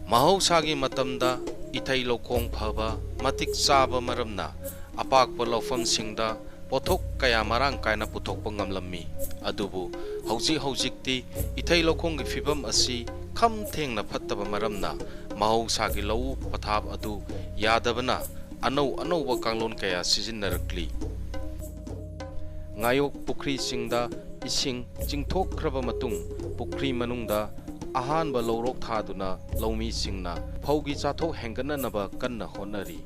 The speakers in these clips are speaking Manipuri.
ꯃꯍꯧꯁꯥꯒꯤ ꯃꯇꯝꯗ ꯏꯊꯩ ꯂꯧꯈꯣꯡ ꯐꯕ ꯃꯇꯤꯛ ꯆꯥꯕ ꯃꯔꯝꯅ ꯑꯄꯥꯛꯄ ꯂꯧꯐꯝꯁꯤꯡꯗ ꯄꯣꯠꯊꯣꯛ ꯀꯌꯥ ꯃꯔꯥꯡ ꯀꯥꯏꯅ ꯄꯨꯊꯣꯛꯄ ꯉꯝꯂꯝꯃꯤ ꯑꯗꯨꯕꯨ ꯍꯧꯖꯤꯛꯇꯤ ꯏꯊꯩ ꯂꯧꯈꯣꯡꯒꯤ ꯐꯤꯕꯝ ꯑꯁꯤ ꯈꯝ ꯊꯦꯡꯅ ꯐꯠꯇꯕ ꯃꯔꯝꯅ ꯃꯍꯧꯁꯥꯒꯤ ꯂꯧꯎ ꯄꯊꯥꯞ ꯑꯗꯨ ꯌꯥꯗꯕꯅ ꯑꯅꯧꯕ ꯀꯥꯡꯂꯣꯟ ꯀꯌꯥ ꯁꯤꯖꯤꯟꯅꯔꯛꯂꯤ ꯉꯥꯌꯣꯛ ꯄꯨꯈ꯭ꯔꯤꯁꯤꯡꯗ ꯏꯁꯤꯡ ꯆꯤꯡꯊꯣꯛꯈ꯭ꯔꯕ ꯃꯇꯨꯡ ꯄꯨꯈ꯭ꯔꯤ ꯃꯅꯨꯡꯗ ꯑꯍꯥꯟꯕ ꯂꯧꯔꯣꯛ ꯊꯥꯗꯨꯅ ꯂꯧꯃꯤꯁꯤꯡꯅ ꯐꯧꯒꯤ ꯆꯥꯊꯣꯛ ꯍꯦꯟꯒꯠꯅꯅꯕ ꯀꯟꯅ ꯍꯣꯠꯅꯔꯤ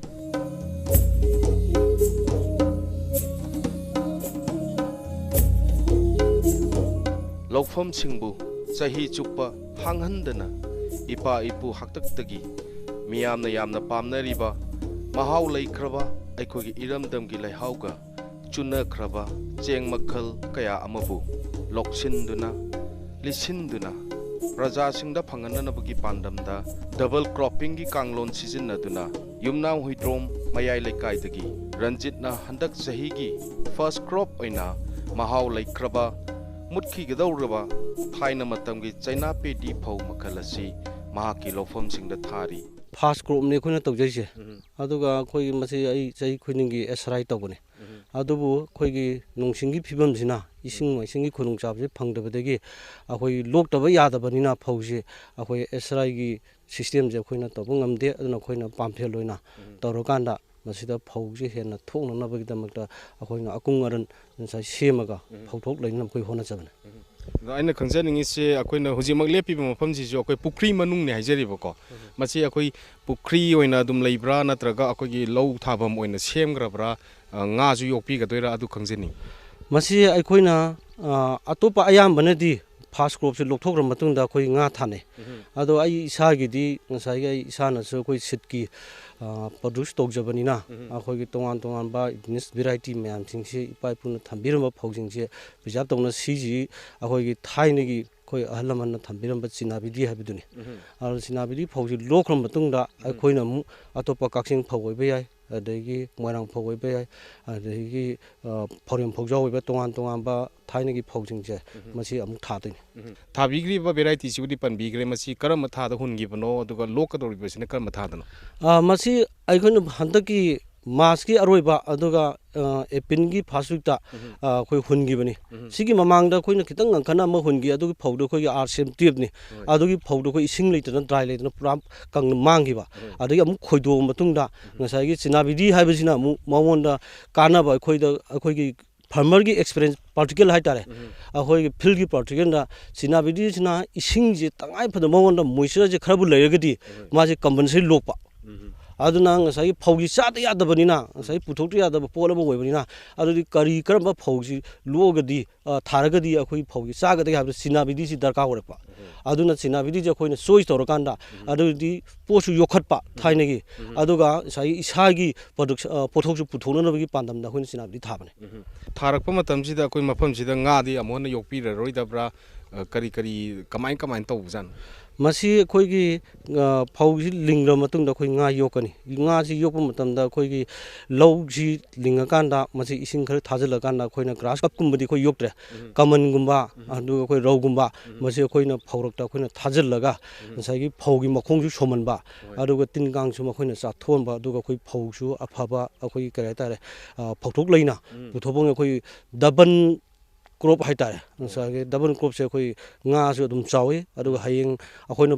ꯂꯧꯐꯝꯁꯤꯡꯕꯨ ꯆꯍꯤ ꯆꯨꯞꯄ ꯍꯥꯡꯍꯟꯗꯅ ꯏꯄꯥ ꯏꯄꯨ ꯍꯥꯛꯇꯛꯇꯒꯤ ꯃꯤꯌꯥꯝꯅ ꯌꯥꯝꯅ ꯄꯥꯝꯅꯔꯤꯕ ꯃꯍꯥꯎ ꯂꯩꯈ꯭ꯔꯕ ꯑꯩꯈꯣꯏꯒꯤ ꯏꯔꯝꯗꯝꯒꯤ ꯂꯩꯍꯥꯎꯒ ꯆꯨꯅꯈ꯭ꯔꯕ ꯆꯦꯡ ꯃꯈꯜ ꯀꯌꯥ ꯑꯃꯕꯨ ꯂꯣꯛꯁꯤꯟꯗꯨꯅ ꯂꯤꯁꯤꯟꯗꯨꯅ ꯄ꯭ꯔꯖꯥꯁꯤꯡꯗ ꯐꯪꯍꯟꯅꯕꯒꯤ ꯄꯥꯟꯗꯝꯗ ꯗꯕꯜ ꯀ꯭ꯔꯣꯞꯄꯤꯡꯒꯤ ꯀꯥꯡꯂꯣꯟ ꯁꯤꯖꯤꯟꯅꯗꯨꯅ ꯌꯨꯝꯅꯥꯝ ꯍꯨꯏꯗ꯭ꯔꯣꯝ ꯃꯌꯥꯏ ꯂꯩꯀꯥꯏꯗꯒꯤ ꯔꯟꯖꯤꯠꯅ ꯍꯟꯗꯛ ꯆꯍꯤꯒꯤ ꯐꯥꯔꯁ ꯀ꯭ꯔꯣꯞ ꯑꯣꯏꯅ ꯃꯍꯥꯎ ꯂꯩꯈ꯭ꯔꯕ ꯃꯨꯠꯈꯤꯒꯗꯧꯔꯕ ꯊꯥꯏꯅ ꯃꯇꯝꯒꯤ ꯆꯩꯅꯥ ꯄꯦꯗꯤ ꯐꯧ ꯃꯈꯜ ꯑꯁꯤ ꯃꯍꯥꯛꯀꯤ ꯂꯧꯐꯝꯁꯤꯡꯗ ꯊꯥꯔꯤ ꯐꯥꯔꯁ ꯀ꯭ꯔꯣꯞꯅꯤ ꯑꯩꯈꯣꯏꯅ ꯇꯧꯖꯩꯁꯦ ꯑꯗꯨꯒ ꯑꯩꯈꯣꯏꯒꯤ ꯃꯁꯤ ꯑꯩ ꯆꯍꯤ ꯈꯨꯗꯤꯡꯒꯤ ꯑꯦꯁꯔꯥꯏ ꯇꯧꯕꯅꯤ ꯑꯗꯨꯕꯨ ꯑꯩꯈꯣꯏꯒꯤ ꯅꯨꯡꯁꯤꯡꯒꯤ ꯐꯤꯕꯝꯁꯤꯅ ꯏꯁꯤꯡ ꯃꯥꯏꯁꯤꯡꯒꯤ ꯈꯨꯗꯣꯡꯆꯥꯕꯁꯤ ꯐꯪꯗꯕꯗꯒꯤ ꯑꯩꯈꯣꯏ ꯂꯣꯛꯇꯕ ꯌꯥꯗꯕꯅꯤꯅ ꯐꯧꯁꯤ ꯑꯩꯈꯣꯏ ꯑꯦꯁꯔꯥꯏꯒꯤ ꯁꯤꯁꯇꯦꯝꯁꯦ ꯑꯩꯈꯣꯏꯅ ꯇꯧꯕ ꯉꯝꯗꯦ ꯑꯗꯨꯅ ꯑꯩꯈꯣꯏꯅ ꯄꯥꯝꯐꯦꯜ ꯑꯣꯏꯅ ꯇꯧꯔꯀꯥꯟꯗ ꯃꯁꯤꯗ ꯐꯧꯁꯤ ꯍꯦꯟꯅ ꯊꯣꯛꯅꯅꯕꯒꯤꯗꯃꯛꯇ ꯑꯩꯈꯣꯏꯅ ꯑꯀꯨꯡ ꯑꯔꯟ ꯉꯁꯥꯏ ꯁꯦꯝꯃꯒ ꯐꯧꯊꯣꯛ ꯂꯩꯅꯕ ꯑꯩꯈꯣꯏ ꯍꯣꯠꯅꯖꯕꯅꯤ ꯑꯩꯅ ꯈꯪꯖꯅꯤꯡꯉꯤꯁꯦ ꯑꯩꯈꯣꯏꯅ ꯍꯧꯖꯤꯛꯃꯛ ꯂꯦꯞꯄꯤꯕ ꯃꯐꯝꯁꯤꯁꯨ ꯑꯩꯈꯣꯏ ꯄꯨꯈ꯭ꯔꯤ ꯃꯅꯨꯡꯅꯦ ꯍꯥꯏꯖꯔꯤꯕꯀꯣ ꯃꯁꯤ ꯑꯩꯈꯣꯏ ꯄꯨꯈ꯭ꯔꯤ ꯑꯣꯏꯅ ꯑꯗꯨꯝ ꯂꯩꯕ꯭ꯔꯥ ꯅꯠꯇ꯭ꯔꯒ ꯑꯩꯈꯣꯏꯒꯤ ꯂꯧ ꯊꯥꯐꯝ ꯑꯣꯏꯅ ꯁꯦꯝꯈ꯭ꯔꯕ꯭ꯔꯥ ꯉꯥꯁꯨ ꯌꯣꯛꯄꯤꯒꯗꯣꯏꯔꯥ ꯑꯗꯨ ꯈꯪꯖꯅꯤꯡꯉꯤ ꯃꯁꯤ ꯑꯩꯈꯣꯏꯅ ꯑꯇꯣꯞꯄ ꯑꯌꯥꯝꯕꯅꯗꯤ ꯐꯥꯔꯁ ꯀ꯭ꯔꯣꯞꯁꯦ ꯂꯣꯛꯊꯣꯛꯈ꯭ꯔ ꯃꯇꯨꯡꯗ ꯑꯩꯈꯣই ꯉꯥ ꯊꯥꯅꯩ ꯑꯗꯣ ꯑꯩ ꯏꯁꯥꯒꯤꯗꯤ ꯉꯁꯥꯏꯒꯤ ꯑꯩ ꯏꯁꯥꯅꯁꯨ ꯑꯩꯈꯣꯏ ꯁꯤꯠꯀꯤ ꯄ꯭ꯔꯣꯗ꯭ꯌꯨꯁ ꯇꯧꯖꯕꯅꯤꯅ ꯑꯩꯈꯣꯏꯒꯤ ꯇꯣꯉꯥꯟ ꯇꯣꯉꯥꯟꯕ ꯕꯤꯖꯤꯅꯦꯁ ꯚꯦꯔꯥꯏꯇꯤ ꯃꯌꯥꯝꯁꯤꯡꯁꯤ ꯏꯄꯥ ꯏꯄꯨꯅ ꯊꯝꯕꯤꯔꯝꯕ ꯐꯧꯁꯤꯡꯁꯦ ꯄ꯭ꯔꯤꯖꯥꯕ ꯇꯧꯅ ꯁꯤꯁꯤ ꯑꯩꯈꯣꯏꯒꯤ ꯊꯥꯏꯅꯒꯤ ꯑꯩꯈꯣꯏ ꯑꯍꯜ ꯂꯃꯟꯅ ꯊꯝꯕꯤꯔꯝꯕ ꯆꯤꯅꯥꯕꯤꯗꯤ ꯍꯥꯏꯕꯗꯨꯅꯤ ꯑꯗꯨ ꯆꯤꯅꯥꯕꯤꯗꯤ ꯐꯧꯁꯤ ꯂꯣꯛꯈ꯭ꯔ ꯃꯇꯨꯡꯗ ꯑꯩꯈꯣꯏꯅ ꯑꯃꯨꯛ ꯑꯇꯣꯞꯄ ꯀꯛꯆꯤꯡ ꯐꯧ ꯑꯣꯏꯕ ꯌꯥꯏ ꯑꯗꯒꯤ ꯃꯣꯏꯔꯥꯡ ꯐꯧ ꯑꯣꯏꯕ ꯌꯥꯏ ꯑꯗꯒꯤ ꯐꯧꯔꯦꯝ ꯐꯧꯖꯥꯎ ꯑꯣꯏꯕ ꯇꯣꯉꯥꯟ ꯇꯣꯉꯥꯟꯕ ꯊꯥꯏꯅꯒꯤ ꯐꯧꯁꯤꯡꯁꯦ ꯃꯁꯤ ꯑꯃꯨꯛ ꯊꯥꯗꯣꯏꯅꯤ ꯊꯥꯕꯤꯈ꯭ꯔꯤꯕ ꯚꯦꯔꯥꯏꯇꯤꯁꯤꯕꯨꯗꯤ ꯄꯟꯕꯤꯈ꯭ꯔꯦ ꯃꯁꯤ ꯀꯔꯝꯕ ꯊꯥꯗ ꯍꯨꯟꯈꯤꯕꯅꯣ ꯑꯗꯨꯒ ꯂꯣꯛꯀꯗꯧꯔꯤꯕꯁꯤꯅ ꯀꯔꯝꯕ ꯊꯥꯗꯅꯣ ꯃꯁꯤ ꯑꯩꯈꯣꯏꯅ ꯍꯟꯗꯛꯀꯤ ꯃꯥꯔꯆꯀꯤ ꯑꯔꯣꯏꯕ ꯑꯗꯨꯒ ꯑꯦꯄ꯭ꯔꯤꯜꯒꯤ ꯐꯥꯔꯁ ꯋꯤꯛꯇ ꯑꯩꯈꯣꯏ ꯍꯨꯟꯈꯤꯕꯅꯤ ꯁꯤꯒꯤ ꯃꯃꯥꯡꯗ ꯑꯩꯈꯣꯏꯅ ꯈꯤꯇꯪ ꯉꯟꯈꯠꯅ ꯑꯃ ꯍꯨꯟꯈꯤ ꯑꯗꯨꯒꯤ ꯐꯧꯗꯣ ꯑꯩꯈꯣꯏꯒꯤ R-12ꯅꯤ ꯑꯗꯨꯒꯤ ꯐꯧꯗꯣ ꯑꯩꯈꯣꯏ ꯏꯁꯤꯡ ꯂꯩꯇꯅ ꯗ꯭ꯔꯥꯏ ꯂꯩꯇꯅ ꯄꯨꯔꯥ ꯀꯪꯅ ꯃꯥꯡꯈꯤꯕ ꯑꯗꯒꯤ ꯑꯃꯨꯛ ꯈꯣꯏꯗꯣꯛꯑ ꯃꯇꯨꯡꯗ ꯉꯁꯥꯏꯒꯤ ꯆꯤꯅꯥꯕꯤꯗꯤ ꯍꯥꯏꯕꯁꯤꯅ ꯑꯃꯨꯛ ꯃꯉꯣꯟꯗ ꯀꯥꯟꯅꯕ ꯑꯩꯈꯣꯏꯒꯤ ꯐꯥꯔꯃꯔꯒꯤ ꯑꯦꯛꯁꯄꯤꯔꯤꯌꯦꯟꯁ ꯄꯥꯔꯇꯤꯀꯜ ꯍꯥꯏꯇꯥꯔꯦ ꯑꯩꯈꯣꯏꯒꯤ ꯐꯤꯜꯒꯤ ꯄꯥꯔꯇꯤꯀꯜꯗ ꯆꯤꯅꯥꯕꯤꯗꯤꯁꯤꯅ ꯏꯁꯤꯡꯁꯦ ꯇꯉꯥꯏ ꯐꯗꯕ ꯃꯉꯣꯟꯗ ꯃꯣꯏꯆꯔꯁꯦ ꯈꯔꯕꯨ ꯂꯩꯔꯒꯗꯤ ꯃꯥꯁꯦ ꯀꯝꯄꯜꯁꯔꯤ ꯂꯣꯛꯄ ꯑꯗꯨꯅ ꯉꯁꯥꯏꯒꯤ ꯐꯧꯁꯤ ꯆꯥꯗ ꯌꯥꯗꯕꯅꯤꯅ ꯉꯁꯥꯏ ꯄꯨꯊꯣꯛꯇ ꯌꯥꯗꯕ ꯄꯣꯠ ꯑꯃ ꯑꯣꯏꯕꯅꯤ나 ꯑꯗꯨꯗꯤ ꯀꯔꯝꯕ ꯐꯧꯁꯤ ꯂꯣꯛꯑꯒꯗꯤ ꯊꯥꯔꯒꯗꯤ ꯑꯩꯈꯣꯏ ꯐꯧꯁꯤ ꯆꯥꯒꯗꯒꯦ ꯍꯥꯏꯕꯗ ꯆꯤꯅꯥꯕꯤꯗꯤꯁꯤ ꯗꯔꯀꯥꯔ ꯑꯣꯏꯔꯛꯄ ꯑꯗꯨꯅ ꯆꯤꯅꯥꯕꯤꯗꯤꯁꯦ ꯑꯩꯈꯣꯏꯅ ꯆꯣꯏꯁ ꯇꯧꯔꯀꯥꯟꯗ ꯑꯗꯨꯗꯤ ꯄꯣꯠꯁꯨ ꯌꯣꯛꯈꯠꯄ ꯊꯥꯏꯅꯒꯤ ꯑꯗꯨꯒ ꯉꯁꯥꯏꯒꯤ ꯏꯁꯥꯒꯤ ꯄꯣꯠꯊꯣꯛꯁꯨ ꯄꯨꯊꯣꯛꯅꯅꯕꯒꯤ ꯄꯥꯟꯗꯝꯗ ꯑꯩꯈꯣꯏꯅ ꯆꯤꯅꯥꯕꯤꯗꯤ ꯊꯥꯕꯅꯤ ꯊꯥꯔꯛꯄ ꯃꯇꯝꯁꯤꯗ ꯑꯩꯈꯣꯏ ꯃꯐꯝꯁꯤꯗ ꯉꯥꯗꯤ ꯑꯃꯨꯛ ꯍꯟꯅ ꯌꯣꯛꯄꯤꯔꯔꯣꯏꯗꯕ꯭ꯔꯥ ꯀꯃꯥꯏꯅ ꯇꯧꯕꯖꯥꯠꯅꯣ ꯃꯁꯤ ꯑꯩꯈꯣꯏꯒꯤ ꯐꯧꯁꯤ ꯂꯤꯡꯂꯕ ꯃꯇꯨꯡꯗ ꯑꯩꯈꯣꯏ ꯉꯥ ꯌꯣꯛꯀꯅꯤ ꯉꯥꯁꯤ ꯌꯣꯛꯄ ꯃꯇꯝꯗ ꯑꯩꯈꯣꯏꯒꯤ ꯂꯧꯁꯤ ꯂꯤꯡꯉꯀꯥꯟꯗ ꯃꯁꯤ ꯏꯁꯤꯡ ꯈꯔ ꯊꯥꯖꯤꯜꯂꯀꯥꯟꯗ ꯑꯩꯈꯣꯏꯅ ꯒ꯭ꯔꯥꯁ ꯀꯞꯀꯨꯝꯕꯗꯤ ꯑꯩꯈꯣꯏ ꯌꯣꯛꯇ꯭ꯔꯦ ꯀꯃꯟꯒꯨꯝꯕ ꯑꯗꯨꯒ ꯑꯩꯈꯣꯏ ꯔꯧꯒꯨꯝꯕ ꯃꯁꯤ ꯑꯩꯈꯣꯏꯅ ꯐꯧꯔꯛꯇ ꯑꯩꯈꯣꯏꯅ ꯊꯥꯖꯤꯜꯂꯒ ꯉꯁꯥꯏꯒꯤ ꯐꯧꯒꯤ ꯃꯈꯣꯡꯁꯨ ꯁꯣꯝꯍꯟꯕ ꯑꯗꯨꯒ ꯇꯤꯟ ꯀꯥꯡꯁꯨ ꯃꯈꯣꯏꯅ ꯆꯥꯊꯣꯛꯍꯟꯕ ꯑꯗꯨꯒ ꯑꯩꯈꯣꯏ ꯐꯧꯁꯨ ꯑꯐꯕ ꯑꯩꯈꯣꯏꯒꯤ ꯀꯔꯤ ꯍꯥꯏꯇꯥꯔꯦ ꯄꯧꯊꯣꯛ ꯂꯩꯅ ꯄꯨꯊꯣꯛꯄ ꯑꯩꯈꯣꯏ ꯗꯕꯜ ꯀ꯭ꯔꯣꯞ ꯍꯥꯏꯇꯥꯔꯦ ꯉꯁꯥꯏꯒꯤ ꯗꯕꯜ ꯀ꯭ꯔꯣꯞꯁꯦ ꯑꯩꯈꯣꯏ ꯉꯥꯁꯨ ꯑꯗꯨꯝ ꯆꯥꯎꯋꯤ ꯑꯗꯨꯒ ꯍꯌꯦꯡ ꯑꯩꯈꯣꯏꯅ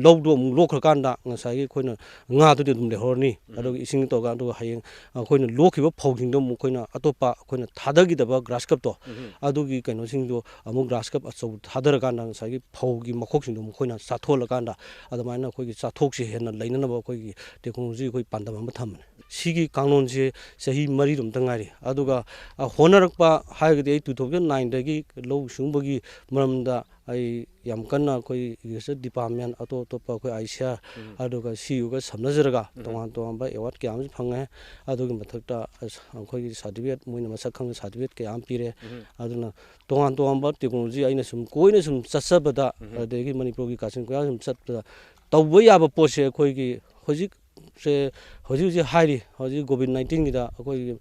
ꯂꯧꯗꯣ ꯑꯃꯨꯛ ꯂꯣꯛꯈ꯭ꯔꯀꯥꯟꯗ ꯉꯁꯥꯏꯒꯤ ꯑꯩꯈꯣꯏꯅ ꯉꯥꯗꯨꯗꯤ ꯑꯗꯨꯝ ꯂꯩꯍꯧꯔꯅꯤ ꯑꯗꯨꯒ ꯏꯁꯤꯡ ꯇꯧꯔꯀꯥꯟꯗ ꯑꯗꯨꯒ ꯍꯌꯦꯡ ꯑꯩꯈꯣꯏꯅ ꯂꯣꯛꯈꯤꯕ ꯐꯧꯁꯤꯡꯗꯣ ꯑꯃꯨꯛ ꯑꯩꯈꯣꯏꯅ ꯑꯇꯣꯞꯄ ꯑꯩꯈꯣꯏꯅ ꯊꯥꯗꯈꯤꯗꯕ ꯒ꯭ꯔꯥꯁ ꯀꯞꯇꯣ ꯑꯗꯨꯒꯤ ꯀꯩꯅꯣꯁꯤꯡꯗꯣ ꯑꯃꯨꯛ ꯒ꯭ꯔꯥꯁ ꯀꯞ ꯑꯆꯧꯕ ꯊꯥꯗꯔꯀꯥꯟꯗ ꯉꯁꯥꯏꯒꯤ ꯐꯧꯒꯤ ꯃꯈꯣꯛꯁꯤꯡꯗꯣ ꯑꯩꯈꯣꯏꯅ ꯆꯥꯊꯣꯛꯍꯜꯂꯀꯥꯟꯗ ꯑꯗꯨꯃꯥꯏꯅ ꯑꯩꯈꯣꯏꯒꯤ ꯆꯥꯊꯣꯛꯁꯤ ꯍꯦꯟꯅ ꯂꯩꯅꯅꯕ ꯑꯩꯈꯣꯏꯒꯤ ꯇꯦꯛꯅꯣꯂꯣꯖꯤ ꯑꯩꯈꯣꯏ ꯄꯥꯟꯗꯝ ꯑꯃ ꯊꯝꯕꯅꯤ ꯁꯤꯒꯤ ꯀꯥꯡꯂꯣꯟꯁꯦ ꯆꯍꯤ 4 ꯉꯥꯏꯔꯤ ꯑꯗꯨꯒ ꯍꯣꯠꯅꯔꯛꯄ ꯍꯥꯏꯔꯒꯗꯤ ꯑꯩ 2009ꯗꯒꯤ ꯂꯧꯎ ꯁꯤꯡꯎꯕꯒꯤ ꯃꯔꯝꯗ ꯑꯩ ꯌꯥꯝ ꯀꯟꯅ ꯑꯩꯈꯣꯏ ꯑꯦꯒ꯭ꯔꯤꯀꯜꯆꯔ ꯗꯤꯄꯥꯔꯠꯃꯦꯟ ꯑꯇꯣꯞꯄ ꯑꯩꯈꯣꯏ ICAR ꯑꯗꯨꯒ CUꯒ ꯁꯝꯅꯖꯔꯒ ꯇꯣꯉꯥꯟ ꯇꯣꯉꯥꯟꯕ ꯑꯦꯋꯥꯔꯗ ꯀꯌꯥ ꯑꯃꯁꯨ ꯐꯪꯉꯦ ꯑꯗꯨꯒꯤ ꯃꯊꯛꯇ ꯑꯩꯈꯣꯏꯒꯤ ꯁꯥꯔꯇꯤꯐꯤꯀꯦꯠ ꯃꯣꯏꯅ ꯃꯁꯛ ꯈꯪꯕ ꯁꯥꯔꯇꯤꯐꯤꯀꯦꯠ ꯀꯌꯥ ꯑꯃ ꯄꯤꯔꯦ ꯑꯗꯨꯅ ꯇꯣꯉꯥꯟ ꯇꯣꯉꯥꯟꯕ ꯇꯦꯛꯅꯣꯂꯣꯖꯤ ꯑꯩꯅ ꯁꯨꯝ ꯀꯣꯏꯅ ꯁꯨꯝ ꯆꯠꯆꯕꯗ ꯑꯗꯒꯤ ꯃꯅꯤꯄꯨꯔꯒꯤ ꯀꯥꯆꯤꯟ ꯀꯣꯏꯌꯥ ꯁꯨꯝ ꯆꯠꯄꯗ ꯇꯧꯕ ꯌꯥꯕ ꯄꯣꯠꯁꯦ ꯑꯩꯈꯣꯏꯒꯤ ꯍꯧꯖꯤꯛ ꯍꯥꯏꯔꯤ ꯍꯧꯖꯤꯛ COVID-19ꯒꯤꯗ ꯑꯩꯈꯣꯏꯒꯤ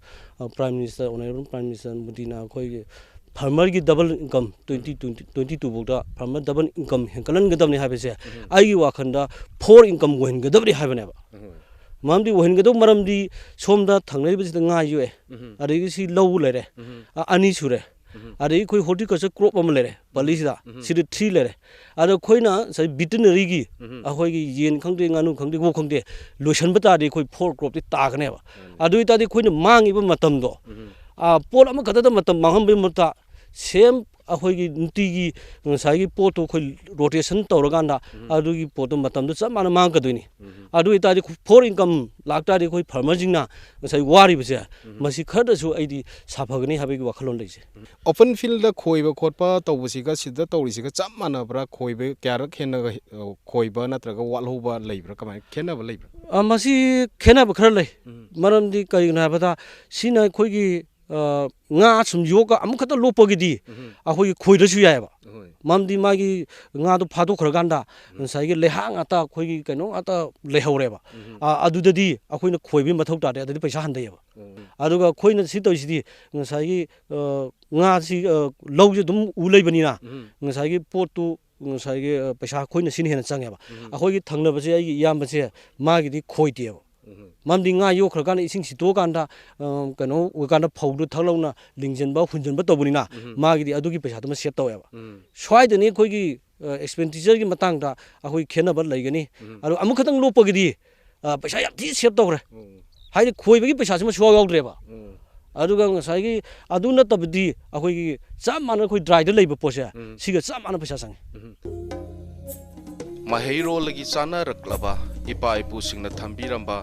prime minister honourable prime minister ꯃꯣꯗꯤꯅ ꯑꯩꯈꯣꯏꯒꯤ फार्मर की डबल इनकम 2022 बोदा फार्मर डबल इनकम हेंकलनगदबने हाबेसे आइगी वाखंदा 4 इनकम वहनगदबने हाबनेबा मामदी वहनगदो मरमदी सोमदा थंगलेबसिदा nga युए अरेगी सी लौ लेरे अनि सुरे अरे कोई हॉर्टिकल्चर क्रॉप अम लेरे पलिसिदा सिद 3 लेरे अरे खोइना सै वेटरनरी की अखोइगी येन खंगदे गानु खंगदे वो खंगदे लोशन बतादे कोई 4 क्रॉप ती तागनेबा अदुइ तादे खोइना मांगिबा मतमदो पोल अमा खददा मतम मांगम बे मता सेम अखोइगी नुतिगी साइगी पोटो खोइ रोटेशन तौरगांदा अदुगी पोटो मतमदो सब माना मांगकदोइनी अदुइ तादे 4 इनकम लाक्तादे खोइ फार्मर जिंगना साइ वारी बसे मसी खरदसु आइदी साफगनी हाबेगी वखलोन लेजे ओपन फील्ड खोइबा खोटपा तौबसिगा सिदा तौरिसिगा चप मानब्रा खोइबे क्यारक खेनगा खोइबा नत्रगा वालहोबा लेब्रा कमाय खेनबा लेब्रा मसी खेनबा खर ले मरमदी करिगना हाबदा सिना खोइगी nga sum yoga amukata lopogidi ahoi khoidasu yaeba mamdi magi nga do phado khorganda sai ge lehang ata khoi gi kaino ata lehoreba adudadi akoina khoibi mathau ta de adadi paisa handayeba aduga khoina si toisidi sai gi nga si lawje dum uleibani na sai gi potu sai ge paisa khoina sin hena changeba ahoi gi thangna base ai yamba se magi di khoideba mamdi nga yo khorgan ising sito kanda kano ukanda phawdu thalawna lingjenba hunjenba tobunina magi di adugi paisa dum set taweba swai de ni khoi gi expenditure gi matang da ahoi khenaba laigani adu amu khatang lopagidi paisa yam thi set tawre haide khoi bagi paisa sima swa yawdreba aduga ngasai gi aduna tabdi ahoi gi cham mana khoi dry da leiba pose siga cham mana paisa sang mahero lagi chana raklaba ipa ipu singna thambiramba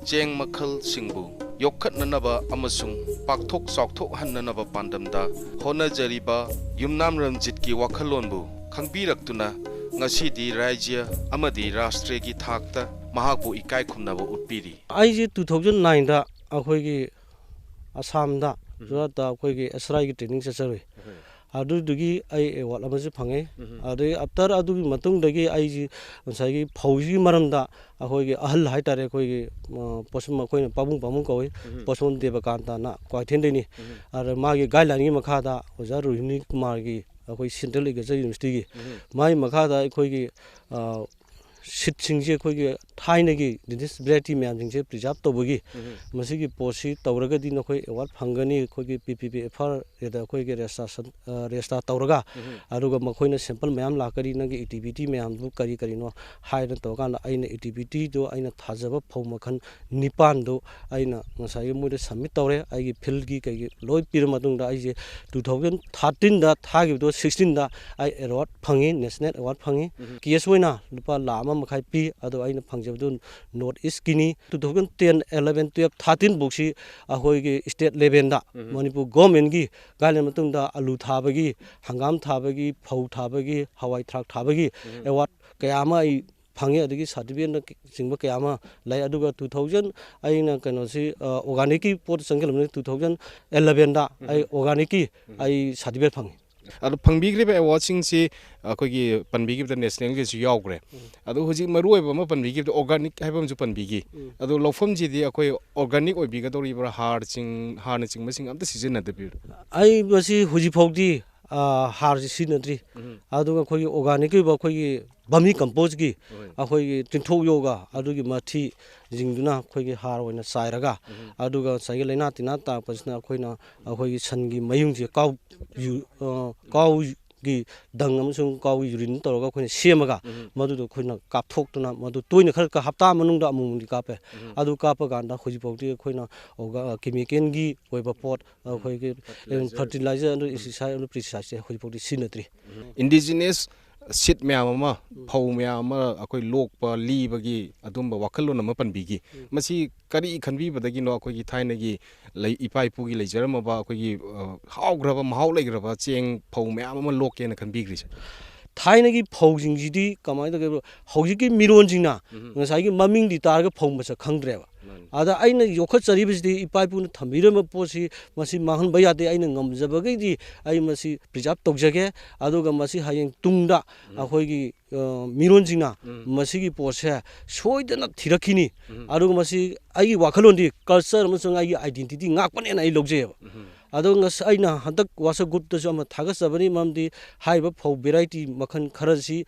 cheng makhal singbu yokhatnanaba amasung pakthok chokthok hannanaba pandamda hona jariba yumnam ramjit ki wakhalonbu khangbirak-tuna ngasidi rajya amadi rashtre gi thakta mahakbu ikai khumnaba utpiri aiji 2009 da akhoi gi assam da jota akhoi gi SRI gi training chacharoi adugi ai award amase phange ade after adugi matung dagi ai ji sai phauji maramda akhoi ge ahal hai tare khoi ge posum khoi na pabung koi poson deba kanta na kwaithen deni ar ma ge guideline gi makha da oja rohini kumar gi akhoi central agriculture university gi mai makha da khoi ge sit singje khoi ge thaina gi this variety myam singje preserve tobagi masi gi posi tawraga di na khoi award phangani khoi ge PPPFR eda khoi ge resta tawraga aruga makhoi na sample myam lakari na gi activity myam bu kari no haina to kan aina activity do aina thajaba phau makhan nipan do aina ngasai mu de submit tawre ai gi field gi kai loi pir madung da ai je 2013 da thagi do 16 da ai award phangi national award phangi ks hoina lupa lama makhai pi ado aina phangjabdu north east kini 2010 11 12 13 boksi ahoi gi state level da manipur government gi gaile matung da alu thabagi hangam thabagi phau thabagi hawai thrak thabagi award kayama ai phangi adigi certificate singba kayama lai aduga 2000 aina kano si organic ki pot sangal 2011 da ai organic ki ai certificate phangi adu phangbigreba award sing si akogi panbigibda national ge su yawgre adu hoji maruoiba ma panbigibda organic haibam ju panbigi adu lofam ji di akoi organic oibiga dori bra har na ching masing amta season na de bir ai basi hoji phogdi har si nadri adu khoi organic ba khoi bami compost gi akhoi tinthok yoga adu gi mathi jingduna khoi gi har oina sairaga adu ga sai leina tina ta pasna khoi na akhoi gi san gi mayung ji kaw gi dang amsung kaw yurin toroga khoi semaga madu do khoi na kapthok tuna madu toina khar ka hapta manung da amung di kape adu kapa ganda khoji pokti khoi na oga chemical gi oiba pot khoi gi fertilizer and pesticide and pesticide khoji pokti sinatri indigenous sit myam ma phau myam ma akoi lokpa libagi adumba wakhalon ma panbigi masi kari khanbi badagi no akoi gi thaina gi lei ipai pu gi leijarama ba akoi gi haugraba mahau leigraba cheng phau myam ma lokke na khanbigri thaina gi phau jing ji di kamai da hauji gi miron jing na ngasai gi maming di tar ga phau ma sa khangdreba ada aina yokha chari bisdi ipai pu na thamira ma posi masi mahan baya de aina ngamjaba gi di ai masi preserve tokjage aduga masi hayeng tungda akhoi gi miron jing na masi gi pose soidana thirakini aduga masi ai gi wakhalon di culture ma sung ai gi identity ngakpane na ai logje ꯑꯗꯣ ꯉꯁꯤ ꯑꯩꯅ ꯍꯟꯗꯛ WhatsApp ꯒ꯭ꯔꯨꯞꯇꯁꯨ ꯑꯃ ꯊꯥꯒꯠꯆꯕꯅꯤ ꯃꯔꯝꯗꯤ ꯍꯥꯏꯔꯤꯕ ꯐꯧ ꯚꯦꯔꯥꯏꯇꯤ ꯃꯈꯜ ꯈꯔꯁꯤ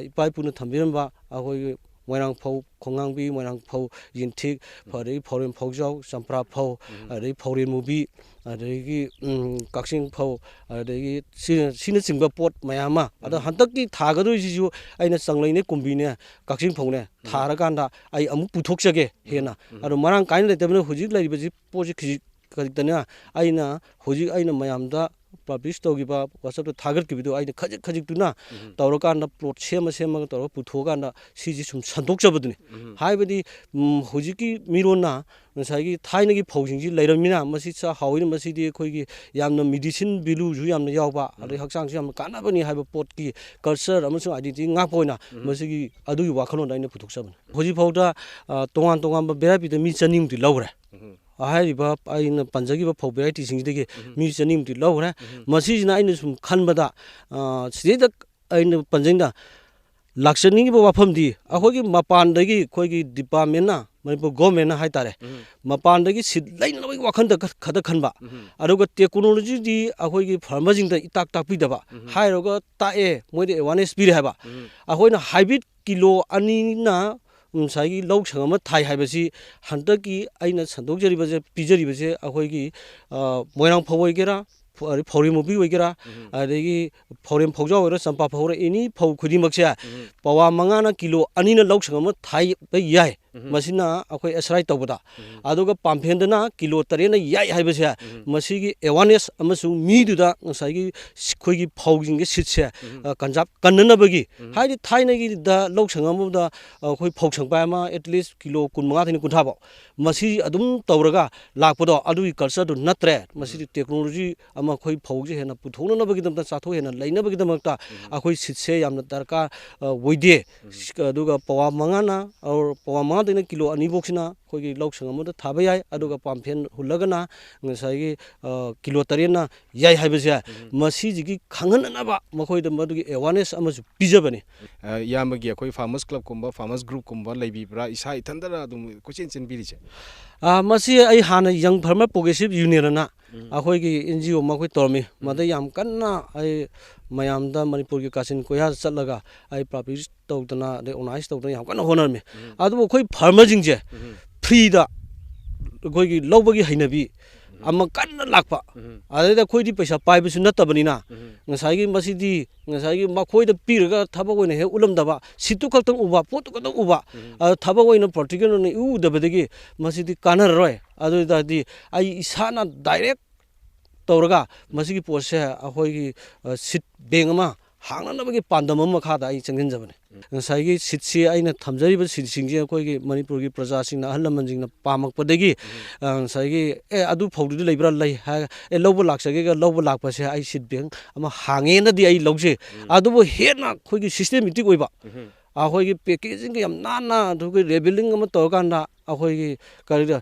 ꯏꯄꯥ ꯏꯄꯨꯅ ꯊꯝꯕꯤꯔꯝꯕ ꯑꯩꯈꯣꯏꯒꯤ ꯃꯣꯏꯔꯥꯡ ꯐꯧ ꯈꯣꯡꯉꯥꯡꯕꯤ ꯃꯣꯏꯔꯥꯡ ꯐꯧ ꯌꯦꯟꯊꯤꯛ ꯑꯗꯒꯤ ꯐꯧꯔꯦꯝ ꯐꯧꯖꯥꯎ ꯆꯝꯄ꯭ꯔꯥ ꯐꯧ ꯑꯗꯒꯤ ꯐꯧꯔꯦꯝ ꯃꯨꯕꯤ ꯑꯗꯒꯤ ꯀꯛꯆꯤꯡ ꯐꯧ ꯑꯗꯒꯤ ꯁꯤꯅꯆꯤꯡꯕ ꯄꯣꯠ ꯃꯌꯥꯝ ꯑꯃ ꯑꯗꯣ ꯍꯟꯗꯛꯀꯤ ꯊꯥꯒꯗꯣꯏꯁꯤꯁꯨ ꯑꯩꯅ ꯆꯪꯂꯩꯅꯦ ꯀꯨꯝꯕꯤꯅꯦ ꯀꯛꯆꯤꯡ ꯐꯧꯅꯦ ꯊꯥꯔꯀꯥꯟꯗ ꯑꯩ ꯑꯃꯨꯛ ꯄꯨꯊꯣꯛꯆꯒꯦ ꯍꯦꯟꯅ ꯑꯗꯣ ꯃꯔꯥꯡ ꯀꯥꯏꯅ ꯂꯩꯇꯕꯅꯤꯅ ꯍꯧꯖꯤꯛ ꯂꯩꯔꯤꯕꯁꯤ ꯄꯣꯠꯁꯤ ꯈꯖꯤꯛꯇꯅ ꯑꯩꯅ ꯍꯧꯖꯤꯛ ꯑꯩꯅ ꯃꯌꯥꯝꯗ ꯄꯕ꯭ꯂꯤꯁ ꯇꯧꯈꯤꯕ WhatsAppꯇ ꯊꯥꯒꯠꯈꯤꯕꯗꯣ ꯑꯩꯅ ꯈꯖꯤꯛꯇꯨꯅ ꯇꯧꯔꯀꯥꯟꯗ ꯄ꯭ꯂꯣꯠ ꯁꯦꯝꯃꯒ ꯇꯧꯔꯒ ꯄꯨꯊꯣꯛꯑꯀꯥꯟꯗ ꯁꯤꯁꯤ ꯁꯨꯝ ꯁꯟꯗꯣꯛꯆꯕꯗꯨꯅꯤ ꯍꯥꯏꯕꯗꯤ ꯍꯧꯖꯤꯛꯀꯤ ꯃꯤꯔꯣꯟꯅ ꯉꯁꯥꯏꯒꯤ ꯊꯥꯏꯅꯒꯤ ꯐꯧꯁꯤꯡꯁꯤ ꯂꯩꯔꯝꯃꯤꯅ ꯃꯁꯤ ꯍꯥꯎꯏꯅ ꯃꯁꯤꯗꯤ ꯑꯩꯈꯣꯏꯒꯤ ꯌꯥꯝꯅ ꯃꯦꯗꯤꯁꯤꯟ ꯚꯦꯂꯨꯁꯨ ꯌꯥꯝꯅ ꯌꯥꯎꯕ ꯑꯗꯩ ꯍꯛꯆꯥꯡꯁꯨ ꯌꯥꯝꯅ ꯀꯥꯟꯅꯕꯅꯤ ꯍꯥꯏꯕ ꯄꯣꯠꯀꯤ ꯀꯜꯆꯔ ꯑꯃꯁꯨꯡ ꯑꯥꯏꯗꯦꯟꯇꯤꯇꯤ ꯉꯥꯛꯄ ꯑꯣꯏꯅ ꯃꯁꯤꯒꯤ ꯑꯗꯨꯒꯤ ꯋꯥꯈꯜꯂꯣꯟꯗ ꯑꯩꯅ ꯄꯨꯊꯣꯛꯆꯕꯅꯤ ꯍꯧꯖꯤꯛꯐꯥꯎꯗ ꯇꯣꯉꯥꯟ ꯇꯣꯉꯥꯟꯕ ꯚꯦꯔꯥꯏꯇꯤꯗ ꯃꯤ 200ꯃꯨꯛꯇꯤ ꯂꯧꯈ꯭ꯔꯦ ꯍꯥꯏꯔꯤꯕ ꯑꯩꯅ ꯄꯟꯖꯈꯤꯕ ꯐꯧ ꯚꯦꯔꯥꯏꯇꯤꯁꯤꯡꯁꯤꯗꯒꯤ ꯃꯤ 200ꯃꯨꯛꯇꯤ ꯂꯧꯈ꯭ꯔꯦ ꯃꯁꯤꯁꯤꯅ ꯑꯩꯅ ꯁꯨꯝ ꯈꯟꯕꯗ ꯁꯤꯗꯩꯗ ꯑꯩꯅ ꯄꯟꯖꯩꯅ ꯂꯥꯛꯆꯅꯤꯡꯉꯤꯕ ꯋꯥꯐꯝꯗꯤ ꯑꯩꯈꯣꯏꯒꯤ ꯃꯄꯥꯟꯗꯒꯤ ꯑꯩꯈꯣꯏꯒꯤ ꯗꯤꯄꯥꯔꯠꯃꯦꯟꯅ ꯃꯅꯤꯄꯨꯔ ꯒꯣꯔꯃꯦꯟꯅ ꯍꯥꯏꯇꯥꯔꯦ ꯃꯄꯥꯟꯗꯒꯤ ꯁꯤꯠ ꯂꯩꯅꯕꯒꯤ ꯋꯥꯈꯜꯗ ꯈꯛꯇ ꯈꯟꯕ ꯑꯗꯨꯒ ꯇꯦꯛꯅꯣꯂꯣꯖꯤꯗꯤ ꯑꯩꯈꯣꯏꯒꯤ ꯐꯥꯔꯃꯔꯁꯤꯡꯗ ꯇꯥꯛꯄꯤꯗꯕ ꯍꯥꯏꯔꯒ ꯇꯥꯛꯑꯦ ꯃꯣꯏꯗ ꯑꯦꯋꯥꯔꯅꯦꯁ ꯄꯤꯔꯦ ꯍꯥꯏꯕ ꯑꯩꯈꯣꯏꯅ ꯍꯥꯏꯕ꯭ꯔꯤꯠ ꯀꯤꯂꯣ 2ꯅ ꯉꯁꯥꯏꯒꯤ ꯂꯧ ꯁꯪ ꯑꯃ ꯊꯥꯏ ꯍꯥꯏꯕꯁꯤ ꯍꯟꯗꯛꯀꯤ ꯑꯩꯅ ꯁꯟꯗꯣꯛꯆꯔꯤꯕꯁꯦ ꯄꯤꯖꯔꯤꯕꯁꯦ ꯑꯩꯈꯣꯏꯒꯤ ꯃꯣꯏꯔꯥꯡ ꯐꯧ ꯑꯣꯏꯒꯦꯔꯥ ꯐꯧꯔꯦꯝ ꯃꯨꯕꯤ ꯑꯣꯏꯒꯦꯔꯥ ꯑꯗꯒꯤ ꯐꯧꯔꯦꯝ ꯐꯧꯖꯥꯎ ꯑꯣꯏꯒꯦꯔꯥ ꯆꯝꯄ꯭ꯔꯥ ꯐꯧ ꯑꯦꯅꯤ ꯐꯧ ꯈꯨꯗꯤꯡꯃꯛꯁꯦ ꯄꯋꯥ 5ꯅ ꯀꯤꯂꯣ 2ꯅ ꯂꯧ ꯁꯪ ꯑꯃ ꯊꯥꯕ ꯌꯥꯏ ꯃꯁꯤꯅ ꯑꯩꯈꯣꯏ ꯑꯦꯁꯔꯥꯏ ꯇꯧꯕꯗ ꯑꯗꯨꯒ ꯄꯥꯝꯐꯦꯟꯗꯅ ꯀꯤꯂꯣ 8ꯅ ꯌꯥꯏ ꯍꯥꯏꯕꯁꯦ ꯃꯁꯤꯒꯤ ꯑꯦꯋꯥꯔꯅꯦꯁ ꯑꯃꯁꯨꯡ ꯃꯤꯗꯨꯗ ꯉꯁꯥꯏꯒꯤ ꯑꯩꯈꯣꯏꯒꯤ ꯐꯧꯁꯤꯡꯒꯤ ꯁꯤꯠꯁꯦ ꯀꯟꯖꯥꯔꯕ ꯀꯟꯅꯅꯕꯒꯤ ꯍꯥꯏꯗꯤ ꯊꯥꯏꯅꯒꯤꯗ ꯂꯧ ꯁꯪ ꯑꯃꯗ ꯑꯩꯈꯣꯏ ꯐꯧ ꯁꯪꯄꯥꯏ ꯑꯃ ꯑꯦꯠꯂꯤꯁ ꯀꯤꯂꯣ 25 ꯀꯨꯟꯊ꯭ꯔꯥ ꯐꯥꯎ ꯃꯁꯤ ꯑꯗꯨꯝ ꯇꯧꯔꯒ ꯂꯥꯛꯄꯗꯣ ꯑꯗꯨꯒꯤ ꯀꯜꯆꯔꯗꯨ ꯅꯠꯇ꯭ꯔꯦ ꯃꯁꯤꯗꯤ ꯇꯦꯛꯅꯣꯂꯣꯖꯤ ꯑꯃ ꯑꯩꯈꯣꯏ ꯐꯧꯁꯦ ꯍꯦꯟꯅ ꯄꯨꯊꯣꯛꯅꯅꯕꯒꯤꯗꯃꯛꯇ ꯆꯥꯊꯣꯛ ꯍꯦꯟꯅ ꯂꯩꯅꯕꯒꯤꯗꯃꯛꯇ ꯑꯩꯈꯣꯏ ꯁꯤꯠꯁꯦ ꯌꯥꯝꯅ ꯗꯔꯀꯥꯔ ꯑꯣꯏꯗꯦ ꯑꯗꯨꯒ ꯄꯋꯥ 5ꯅ ꯄꯋꯥ 5ꯗꯩꯅ ꯀꯤꯂꯣ 2ꯐꯥꯎꯁꯤꯅ ꯑꯩꯈꯣꯏꯒꯤ ꯂꯧ ꯁꯪ ꯑꯃꯗ ꯊꯥꯕ ꯌꯥꯏ ꯑꯗꯨꯒ ꯄꯥꯝꯐꯦꯟ ꯍꯨꯜꯂꯒꯅ ꯉꯁꯥꯏꯒꯤ ꯀꯤꯂꯣ 8ꯅ ꯌꯥꯏ ꯍꯥꯏꯕꯁꯦ ꯃꯁꯤꯁꯤꯒꯤ ꯈꯪꯍꯟꯅꯅꯕ ꯃꯈꯣꯏꯗ ꯃꯗꯨꯒꯤ ꯑꯦꯋꯥꯔꯅꯦꯁ ꯑꯃꯁꯨ ꯄꯤꯖꯕꯅꯤ ꯏꯌꯥꯝꯕꯒꯤ ꯑꯩꯈꯣꯏ ꯐꯥꯔꯃꯔꯁ ꯀ꯭ꯂꯕꯀꯨꯝꯕ ꯐꯥꯔꯃꯔꯁ ꯒ꯭ꯔꯨꯞꯀꯨꯝꯕ ꯂꯩꯕꯤꯕ꯭ꯔꯥ ꯏꯁꯥ ꯏꯊꯟꯇꯅ ꯑꯗꯨꯝ ꯀꯣꯏꯆꯦꯟ ꯆꯦꯟꯕꯤꯔꯤꯁꯦ ꯃꯁꯤ ꯑꯩ ꯍꯥꯟꯅ ꯌꯪ ꯐꯥꯔꯃꯔ ꯄ꯭ꯔꯣꯒ꯭ꯔꯦꯁꯤꯞ ꯌꯨꯅꯤꯌꯟ ꯑꯅ ꯑꯩꯈꯣꯏꯒꯤ NGO ꯑꯃ ꯑꯩꯈꯣꯏ ꯇꯧꯔꯝꯃꯤ ꯃꯗ ꯌꯥꯝ ꯀꯟꯅ ꯑꯩ ꯃꯌꯥꯝꯗ ꯃꯅꯤꯄꯨꯔꯒꯤ ꯀꯥꯆꯤꯟ ꯀꯣꯏꯌꯥꯗ ꯆꯠꯂꯒ ꯑꯩ ꯄꯕ꯭ꯂꯤꯁ ꯇꯧꯗꯅ ꯑꯗꯩ ꯑꯣꯔꯒꯅꯥꯏꯖ ꯇꯧꯗꯅ ꯌꯥꯝ ꯀꯟꯅ ꯍꯣꯠꯅꯔꯝꯃꯤ ꯑꯗꯨꯕꯨ ꯑꯩꯈꯣꯏ ꯐꯥꯔꯃꯔꯁꯤꯡꯁꯦ ꯐ꯭ꯔꯤꯗ ꯑꯩꯈꯣꯏꯒꯤ ꯂꯧꯕꯒꯤ ꯍꯩꯅꯕꯤ ꯑꯃ ꯀꯟꯅ ꯂꯥꯛꯄ ꯑꯗꯩꯗ ꯑꯩꯈꯣꯏꯗꯤ ꯄꯩꯁꯥ ꯄꯥꯏꯕꯁꯨ ꯅꯠꯇꯕꯅꯤꯅ ꯉꯁꯥꯏꯒꯤ ꯃꯁꯤꯗꯤ ꯉꯁꯥꯏꯒꯤ ꯃꯈꯣꯏꯗ ꯄꯤꯔꯒ ꯊꯕꯛ ꯑꯣꯏꯅ ꯍꯦꯛ ꯎꯠꯂꯝꯗꯕ ꯁꯤꯠꯇꯨ ꯈꯛꯇꯪ ꯎꯕ ꯄꯣꯠꯇꯨ ꯈꯛꯇꯪ ꯎꯕ ꯊꯕꯛ ꯑꯣꯏꯅ ꯄ꯭ꯔꯥꯛꯇꯤꯀꯦꯜ ꯑꯣꯏꯅ ꯏꯎ ꯎꯗꯕꯗꯒꯤ ꯃꯁꯤꯗꯤ ꯀꯥꯟꯅꯔꯔꯣꯏ ꯑꯗꯨ ꯑꯣꯏꯇꯥꯔꯗꯤ ꯑꯩ ꯏꯁꯥꯅ ꯗꯥꯏꯔꯦꯛ ꯇꯧꯔꯒ ꯃꯁꯤꯒꯤ ꯄꯣꯠꯁꯦ ꯑꯩꯈꯣꯏꯒꯤ ꯁꯤꯠ ꯕꯦꯡ ꯑꯃ ꯍꯥꯡꯅꯅꯕꯒꯤ ꯄꯥꯟꯗꯝ ꯑꯃ ꯃꯈꯥꯗ ꯑꯩ ꯆꯪꯁꯤꯟꯖꯕꯅꯤ ꯉꯁꯥꯏꯒꯤ ꯁꯤꯠꯁꯤ ꯑꯩꯅ ꯊꯝꯖꯔꯤꯕ ꯁꯤꯠꯁꯤꯡꯁꯦ ꯑꯩꯈꯣꯏꯒꯤ ꯃꯅꯤꯄꯨꯔꯒꯤ ꯄ꯭ꯔꯖꯥꯁꯤꯡꯅ ꯑꯍꯜ ꯂꯃꯟꯁꯤꯡꯅ ꯄꯥꯝꯃꯛꯄꯗꯒꯤ ꯉꯁꯥꯏꯒꯤ ꯑꯗꯨ ꯐꯧꯗꯨꯗꯤ ꯂꯩꯕ꯭ꯔꯥ ꯂꯩ ꯂꯧꯕ ꯂꯥꯛꯆꯒꯦꯒ ꯂꯧꯕ ꯂꯥꯛꯄꯁꯦ ꯑꯩ ꯁꯤꯠ ꯕꯦꯡ ꯑꯃ ꯍꯥꯡꯉꯦꯅꯗꯤ ꯑꯩ ꯂꯧꯖꯩ ꯑꯗꯨꯕꯨ ꯍꯦꯟꯅ ꯑꯩꯈꯣꯏꯒꯤ ꯁꯤꯁꯇꯦꯃꯦꯇꯤꯛ ꯑꯣꯏꯕ ꯑꯩꯈꯣꯏꯒꯤ ꯄꯦꯀꯦꯖꯤꯡꯒ ꯌꯥꯝ ꯅꯥꯟꯅ ꯑꯗꯨꯒ ꯂꯦꯕꯦꯂꯤꯡ ꯑꯃ ꯇꯧꯔꯀꯥꯟꯗ ꯑꯩꯈꯣꯏꯒꯤ ꯀꯔꯤꯗ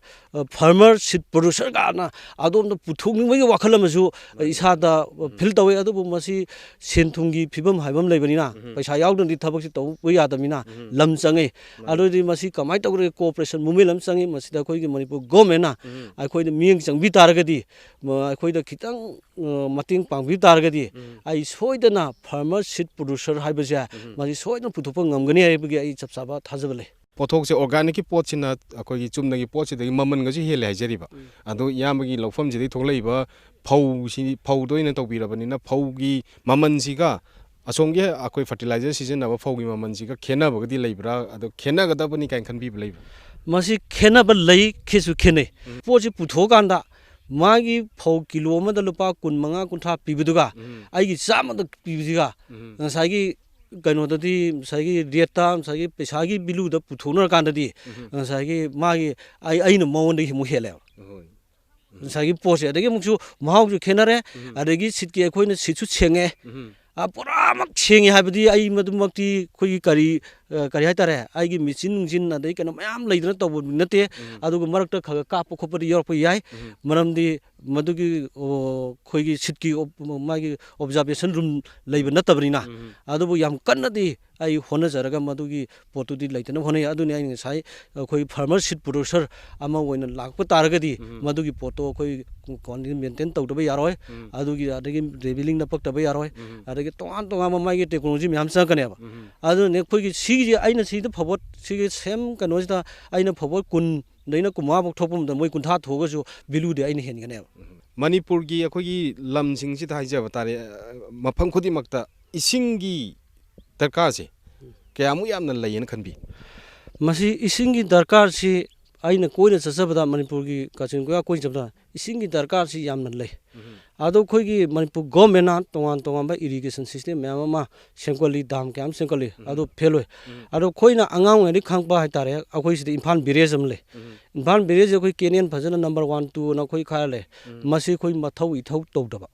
ꯐꯥꯔꯃꯔ ꯁꯤꯠ ꯄ꯭ꯔꯣꯗ꯭ꯌꯨꯁꯔꯒꯅ ꯑꯗꯣꯝꯗ ꯄꯨꯊꯣꯛꯅꯤꯡꯕꯒꯤ ꯋꯥꯈꯜ ꯑꯃꯁꯨ ꯏꯁꯥꯗ ꯐꯤꯜ ꯇꯧꯋꯦ ꯑꯗꯨꯕꯨ ꯃꯁꯤ ꯁꯦꯟ ꯊꯨꯝꯒꯤ ꯐꯤꯕꯝ ꯍꯥꯏꯕ ꯑꯃ ꯂꯩꯕꯅꯤ나 ꯄꯩꯁꯥ ꯌꯥꯎꯗ꯭ꯔꯗꯤ ꯊꯕꯛꯁꯤ ꯇꯧꯕ ꯌꯥꯗꯕꯅꯤꯅ ꯂꯝ ꯆꯪꯉꯤ ꯑꯗꯨꯗꯤ ꯃꯁꯤ ꯀꯃꯥꯏꯅ ꯇꯧꯒꯗꯒꯦ ꯀꯣꯑꯣꯄꯔꯦꯁꯟ ꯃꯨꯚꯃꯦꯟ ꯑꯃ ꯆꯪꯉꯤ ꯃꯁꯤꯗ ꯑꯩꯈꯣꯏꯒꯤ ꯃꯅꯤꯄꯨꯔ ꯒꯣꯔꯃꯦꯟꯅ ꯑꯩꯈꯣꯏꯗ ꯃꯤꯠꯌꯦꯡ ꯆꯪꯕꯤ ꯇꯥꯔꯒꯗꯤ ꯑꯩꯈꯣꯏꯗ ꯈꯤꯇꯪ ꯃꯇꯦꯡ ꯄꯥꯡꯕꯤ ꯇꯥꯔꯒꯗꯤ ꯑꯩ ꯁꯣꯏꯗꯅ ꯐꯥꯔꯃꯔ ꯁꯤꯠ ꯄ꯭ꯔꯣꯗ꯭ꯌꯨꯁꯔ ꯍꯥꯏꯕꯁꯦ ꯃꯁꯤ ꯁꯣꯏꯗꯅ ꯄꯨꯊꯣꯛꯄ ꯉꯝꯒꯅꯤ ꯍꯥꯏꯕꯒꯤ ꯑꯩ ꯆꯞ ꯆꯥꯕ ꯊꯥꯖꯕ ꯂꯩ ꯄꯣꯠꯊꯣꯛꯁꯦ ꯑꯣꯔꯒꯥꯅꯤꯛꯀꯤ ꯄꯣꯠꯁꯤꯅ ꯑꯩꯈꯣꯏꯒꯤ ꯆꯨꯝꯅꯒꯤ ꯄꯣꯠꯁꯤꯗꯒꯤ ꯃꯃꯜꯒꯁꯨ ꯍꯦꯜꯂꯦ ꯍꯥꯏꯖꯔꯤꯕ ꯑꯗꯣ ꯏꯌꯥꯝꯕꯒꯤ ꯂꯧꯐꯝꯁꯤꯗꯒꯤ ꯊꯣꯛꯂꯛꯏꯕ ꯐꯧꯗ ꯑꯣꯏꯅ ꯇꯧꯕꯤꯔꯕꯅꯤꯅ ꯐꯧꯒꯤ ꯃꯃꯜꯁꯤꯒ ꯑꯁꯣꯝꯒꯤ ꯑꯩꯈꯣꯏ ꯐꯔꯇꯤꯂꯥꯏꯖꯔ ꯁꯤꯖꯤꯟꯅꯕ ꯐꯧꯒꯤ ꯃꯃꯜꯁꯤꯒ ꯈꯦꯠꯅꯕꯒꯗꯤ ꯂꯩꯕ꯭ꯔꯥ ꯑꯗꯣ ꯈꯦꯠꯅꯒꯗꯕꯅꯤ ꯀꯥꯏꯅ ꯈꯟꯕꯤꯕ ꯂꯩꯕ꯭ꯔꯥ ꯃꯁꯤ ꯈꯦꯠꯅꯕ ꯂꯩ ꯈꯦꯠꯁꯨ ꯈꯦꯠꯅꯩ ꯄꯣꯠꯁꯤ ꯄꯨꯊꯣꯛꯑꯀꯥꯟꯗ ꯃꯥꯒꯤ ꯐꯧ ꯀꯤꯂꯣ ꯑꯃꯗ ꯂꯨꯄꯥ 25-30 ꯄꯤꯕꯗꯨꯒ ꯑꯩꯒꯤ 100ꯗ ꯄꯤꯕꯁꯤꯒ ꯉꯁꯥꯏꯒꯤ ꯀꯩꯅꯣꯗꯗꯤ ꯉꯁꯥꯏꯒꯤ ꯔꯦꯠꯇ ꯉꯁꯥꯏꯒꯤ ꯄꯩꯁꯥꯒꯤ ꯚꯦꯂꯨꯗ ꯄꯨꯊꯣꯛꯅꯔꯀꯥꯟꯗꯗꯤ ꯉꯁꯥꯏꯒꯤ ꯃꯥꯒꯤ ꯑꯩꯅ ꯃꯉꯣꯟꯗꯒꯤ ꯑꯃꯨꯛ ꯍꯦꯜꯂꯦꯕ ꯉꯁꯥꯏꯒꯤ ꯄꯣꯠꯁꯦ ꯑꯗꯒꯤ ꯑꯃꯨꯛꯁꯨ ꯃꯍꯥꯎꯁꯨ ꯈꯦꯠꯅꯔꯦ ꯑꯗꯒꯤ ꯁꯤꯠꯀꯤ ꯑꯩꯈꯣꯏꯅ ꯁꯤꯠꯁꯨ ꯁꯦꯡꯉꯦ ꯄꯨꯔꯥꯃꯛ ꯁꯦꯡꯉꯦ ꯍꯥꯏꯕꯗꯤ ꯑꯩ ꯃꯗꯨꯃꯛꯇꯤ ꯑꯩꯈꯣꯏꯒꯤ ꯀꯔꯤ kari hai tare ai gi michin jin na dei kana mayam leidana tawbu nate aduga marakta khaga kaap khopadi yorpa yai maramdi madugi khoigi sitki magi observation room leiba natabrina adubu yam kannadi ai hona jaraga madugi potudi leitana hone aduni ai sai khoi farmer seed producer ama oina lakpa taragadi madugi poto khoi kon maintain tawdaba yaroi adugi adagi revealing na paktaba yaroi adagi tongan tongan magi technology myam sa kaneba adu ne khoi gi sigi aina sida phobot sigi sem kanojida aina phobot kun daina kuma bok thopum da moi kuntha thogasu bilu de aina hen ganeba Manipur gi akhoi lamsing si haijaba tare mafam khudi makta isingi darkar se kyamu yamna layen khanbi masi isingi darkar si aina koina chasabada Manipur gi kachin goya koin chabda isingi darkar si yamna lei ado khoi gi Manipur government na tongan tongan ba irrigation system myam ma senkoli dam kyam senkoli ado pheloi ado khoina angang ngari khangpa hai tare akhoi sidi Imphal village amle Imphal village khoi Kenyan phajana number 1 2 na khoi khale masi khoi mathau ithau tawdaba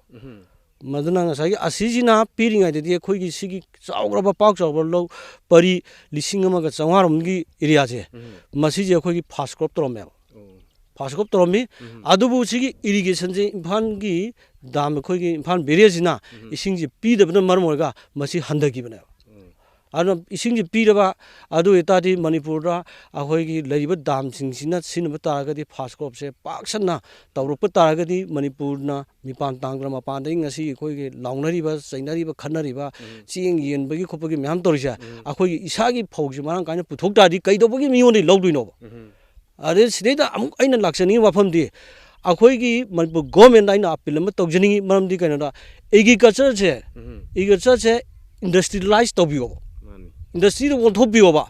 maduna ngasai asijina piringa de khoi gi sigi chawgraba pak chawbra lo pari lising ama ga changwarom gi area je masi je khoi gi fast crop trom me fast crop trom mi adubu sigi irrigation je Imphal gi dam khoi gi Imphal village na ising ji pi de bna marmor ga masi handagi bna ana ising ji pi raba adu etadi Manipur da akhoi gi leiba dam sing sina sinba taragadi fast crop se paksana tawrup taragadi Manipur na mipan tangra mapan dei ngasi khoi gi laungnari ba chainari ba khanari ba ching yen bagi khopagi myam torisa akhoi gi isagi phauji marang kaina puthok da di kaidobagi mioni logduino are sideda amuk aina laksani wafam di akhoi gi Manipur government aina appeal ma tawjani maram di kaina da agriculture se industrialize tobio industry ro thobio ba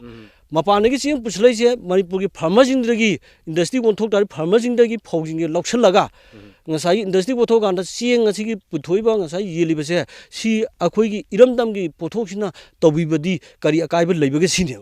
mapan gi ching puslai se Manipur gi farmer jing gi industry thok da farmer jing gi phojing gi loksal laga ngasai industry pothok kan da ching asi gi puthoi ba ngasai yeli ba se si akhoi gi iramdam gi pothok sina tobi badi kari akai ba leiba gi sine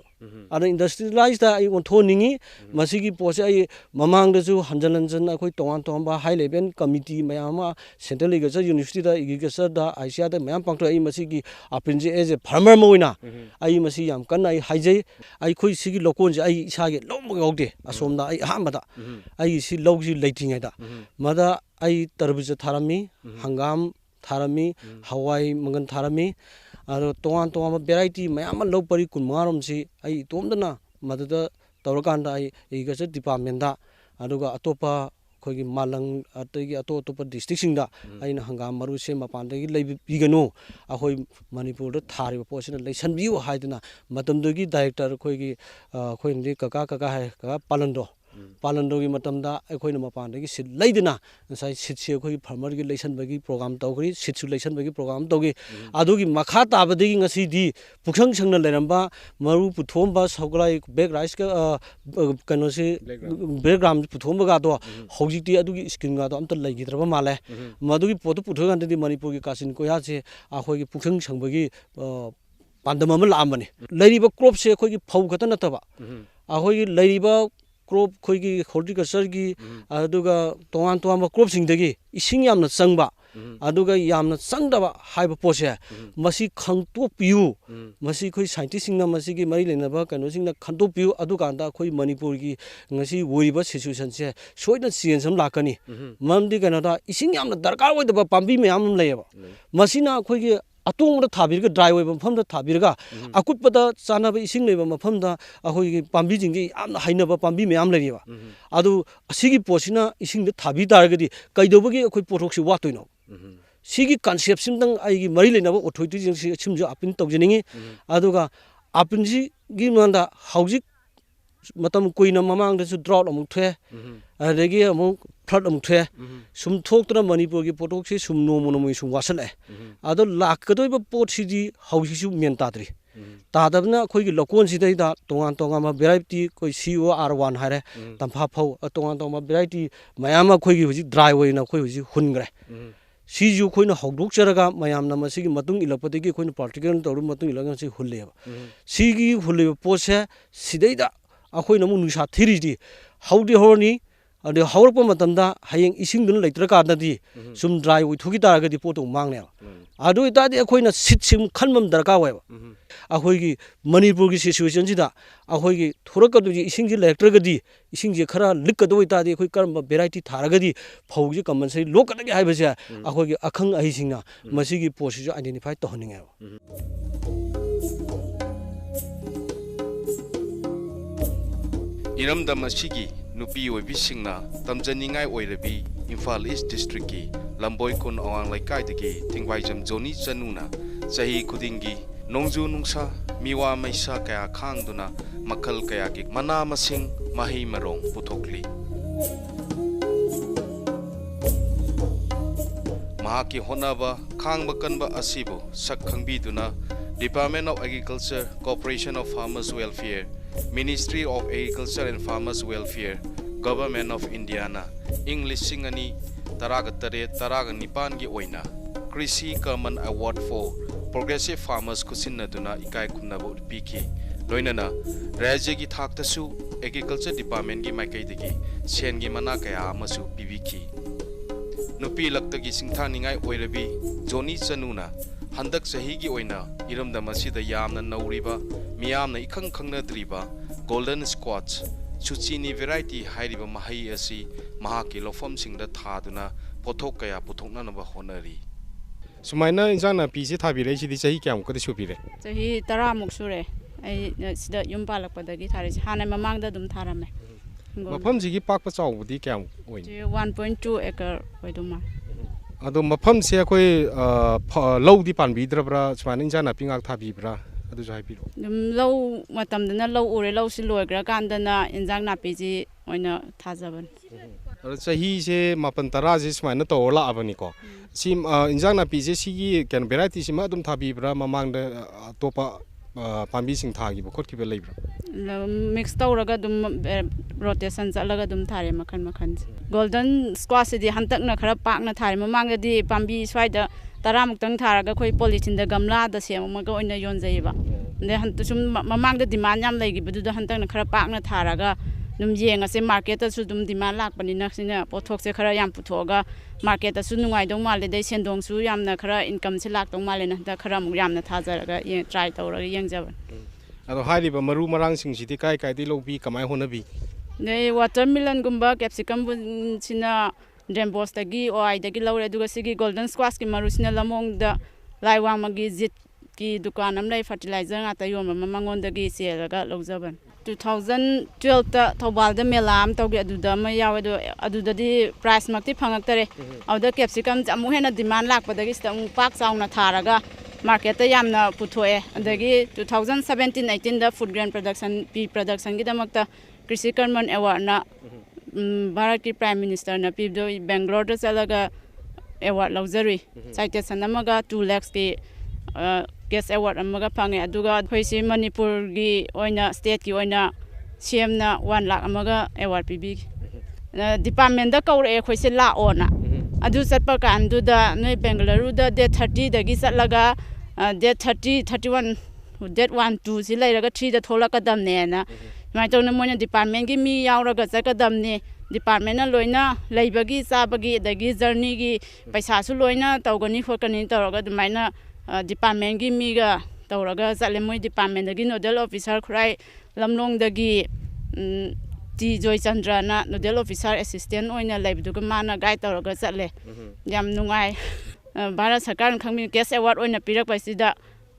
ana industrialize da ai on thoningi masigi pose ai mamang da ju hanjalanjan akhoi tongan tongan ba high level committee mayama central agriculture university da agriculture da asia da mayam pangto ai masigi apinje as a farmer moina ai masi yam kan ai haijai ai khoi sigi lokon je ai isa ge lom gaude asom da ai hamada ai si logji leiting ai da mada ai tarbuja tharami hangam tharami hawai mangan tharami aro tongan tongan variety mayam lo pari kun marom si ai tomdana madada tawrakanda ai agriculture department da aduga atopa khogi malang ategi atopa district sing da aina hangam maru se mapan dagi leibi biganu ahoi Manipur da thari posina leisan biu haiduna matamdogi director khogi khoindi kaka hai kaka palando gi matamda akhoi na mapan dagi sit leidina sai sit se khoi farmer gi leisan bagi program tawgri sit su leisan bagi program tawgi adugi makha tabadagi ngasi di puksang sangna leramba maru puthomba sauglai bag rice ka kano se background puthomba ga do hojikti adugi skin ga do amta leigidraba male madugi potu puthogan di Manipur gi kasin ko ya se akhoi gi puksang sangbagi pandam ama lamani leiriba crop se khoi gi phau khata nataba akhoi gi leiriba crop khoi gi horticulture gi aduga tongan tongan crop sing dagi ising yamna changba aduga yamna changdaba haiba pose masi khangto piu masi khoi scientist sing na masi gi mari lena ba kano sing na khanto piu aduga anda khoi Manipur gi ngasi woriba situation se soina change sam lakani mamdi kana da ising yamna darkar oi da pambi me am leyaba masina khoi gi atong da thabirga dry oi mafam da thabirga akutpada chana ba ising leba mafam da ahoi gi pambi jing gi amna haina ba pambi me am leriba adu asigi posina ising da thabi targadi kaidobagi akhoi pothok si watoino sigi concept simdang ai gi mari lena ba authority jing si chimjo apin tawjiningi aduga apin ji gi manda haujik matam koina mamang da su drought amuk the adagi amuk flood amuk the sum thoktra Manipur gi pothok si sum no monomoi sum wasale ado lakadoi ba pot si di hausi su men tadri tadabna khoi gi lokon si dai da tongan tongan ma variety koi COR1 hare tampha phau tongan tongan ma variety mayama khoi gi huji dry way na khoi huji hungre siju khoina hogdok charaga mayam na masigi matung ilapati gi khoina practical toru matung ilaga si hulleba sigi hulleba pose sidai da akhoi namu nusa thiri di haudi horni ꯑꯗꯨ ꯍꯧꯔꯛꯄ ꯃꯇꯝꯗ ꯍꯌꯦꯡ ꯏꯁꯤꯡꯗꯨꯅ ꯂꯩꯇ꯭ꯔꯀꯥꯟꯗꯗꯤ ꯁꯨꯝ ꯗ꯭ꯔꯥꯏ ꯑꯣꯏꯊꯣꯛꯈꯤ ꯇꯥꯔꯒꯗꯤ ꯄꯣꯠꯇꯨ ꯃꯥꯡꯅꯦꯕ ꯑꯗꯨ ꯑꯣꯏꯇꯥꯔꯗꯤ ꯑꯩꯈꯣꯏꯅ ꯁꯤꯠꯁꯤꯃ ꯈꯟꯕ ꯑꯃ ꯗꯔꯀꯥꯔ ꯑꯣꯏꯕ ꯑꯩꯈꯣꯏꯒꯤ ꯃꯅꯤꯄꯨꯔꯒꯤ ꯁꯤꯆꯨꯋꯦꯁꯟꯁꯤꯗ ꯑꯩꯈꯣꯏꯒꯤ ꯊꯣꯔꯛꯀꯗꯣꯏꯁꯤ ꯏꯁꯤꯡꯁꯤ ꯂꯩꯔꯛꯇ꯭ꯔꯒꯗꯤ ꯏꯁꯤꯡꯁꯤ ꯈꯔ ꯂꯤꯛꯀꯗꯕ ꯑꯣꯏꯇꯥꯔꯗꯤ ꯑꯩꯈꯣꯏ ꯀꯔꯝꯕ ꯚꯦꯔꯥꯏꯇꯤ ꯊꯥꯔꯒꯗꯤ ꯐꯧꯁꯤ ꯀꯝꯄꯜꯁꯔꯤ ꯂꯣꯛꯀꯗꯒꯦ ꯍꯥꯏꯕꯁꯦ ꯑꯩꯈꯣꯏꯒꯤ ꯑꯈꯪ ꯑꯍꯩꯁꯤꯡꯅ ꯃꯁꯤꯒꯤ ꯄꯣꯠꯁꯤꯁꯨ ꯑꯥꯏꯗꯦꯟꯇꯤꯐꯥꯏ ꯇꯧꯍꯟꯅꯤꯡꯉꯦꯕ ꯏꯔꯝꯗꯝ ꯑꯁꯤꯒꯤ ꯅꯨꯄꯤ ꯑꯣꯏꯕꯤꯁꯤꯡꯅ ꯇꯝꯖꯅꯤꯡꯉꯥꯏ ꯑꯣꯏꯔꯕꯤ ꯏꯝꯐꯥꯜ ꯏꯁ ꯗꯤꯁꯇ꯭ꯔꯤꯛꯀꯤ ꯂꯝꯕꯣꯏ ꯈꯨꯟ ꯑꯋꯥꯡ ꯂꯩꯀꯥꯏꯗꯒꯤ ꯊꯤꯡꯕꯥꯏꯖꯝ ꯖꯣꯅꯤ ꯆꯅꯨꯅ ꯆꯍꯤ ꯈꯨꯗꯤꯡꯒꯤ ꯅꯣꯡꯖꯨ ꯅꯨꯡꯁꯥ ꯃꯤꯋꯥ ꯃꯩꯁꯥ ꯀꯌꯥ ꯈꯥꯡꯗꯨꯅ ꯃꯈꯜ ꯀꯌꯥꯒꯤ ꯃꯅꯥ ꯃꯁꯤꯡ ꯃꯍꯩ ꯃꯔꯣꯡ ꯄꯨꯊꯣꯛꯂꯤ ꯃꯍꯥꯛꯀꯤ ꯍꯣꯠꯅꯕ ꯈꯥꯡꯕ ꯀꯟꯕ ꯑꯁꯤꯕꯨ ꯁꯛ ꯈꯪꯕꯤꯗꯨꯅ department of agriculture cooperation of farmers welfare Ministry of Agriculture and Farmers Welfare, Government of India na ing 2018-19 gi oina Krishi Karman Award for Progressive Farmers kusinnaduna ikai khumnabu piki loinana rajya gi thaktasu Agriculture Department gi maikai sen gi mana kaya amasu pibiki nupi laktagi singthaningai oirabi Joni Chanuna handak sahi gi oina iramdam asida yamna nauriba miyamna ikhang khangnadriba golden squash chuchini variety hairiba mahai asi mahaki lofam singda thaduna pothok kaya puthoknanaba honari sumaina injana pisi thabire sidi chahi kyam kadi supire chahi 10 muk sure ai sida yum palakpadagi thari hana mamangda dum tharame mafam jigi pakpa chawbudi kyam oin 1.2 acre oiduma ado mafam se akoi lawdi panbidra sumaina injana pingak thabibra adu jai biro low matamdana low ure low si loigra kandana injang napiji oina thajaban chahi se mapan tara je sumaina tawla abani ko sim injang napiji sigi ken variety sima adum thabibra mamangda topa pambi sing thagi bkhot ki leibra mix tawraga dum rotation chalaga dum thare makhan golden squash di hantakna khara pakna thare mamangda di pambi swaida 10 muktang tharaga khoi polythene da gamla da semaga oina yonjaiba ne hantu sum mamangda demand yam leigibudu da hantakna khara pakna tharaga dum yenga se market ta su dum demand lakpani na sina pothok se khara yam puthoga market ta su nungai dong male dai sendong su yamna khara income se lak dong male na da khara mu yamna thajaraga try tawraga yengjaban ado hairiba maru marang sing sidi kai kai di lobi kamai honabi ne watermelon gumba capsicum sina Dembos tagi oai dagi laure duga sigi golden squash ki marusina lamong da laiwang magi zit ki dukan am lai fertilizer ngata yom mamangon dagi selaga lawjaban 2012 ta thobal da melam tawgi aduda ma yawe do aduda di price makti phangaktare awda capsicum amu hena demand lakpadagi sta mu pak chauna tharaga market ta yamna puthoe adagi 2017-18 da food grain production pea production gi damakta Krishi Karman Award na Bharat ki Prime Minister na pibdo Bangalore da chalaga award lawjari citation amaga 2 lakhs ki guest award amaga phange aduga khoisi Manipur gi oina state ki oina CM na 1 lakh amaga award pibi department da kaure khoisi la ona adu chatpa kan du da noi Bangalore da date 30 dagi chatlaga date 30 31 date 1 2 si lairaga 3 da tholakadam ne na mai tawna moina department gi mi yauraga chakadamni department na loina leibagi chabagi dagi journey gi paisa su loina tawgani khokani tawraga dumaina department gi mi ga tawraga chale moi department dagi nodal officer khrai lamlong dagi T Joy Chandra na nodal officer assistant oina leibduga mana guide tawraga chale yam nungai Bharat Sarkar khangmi case award oina pirak paisida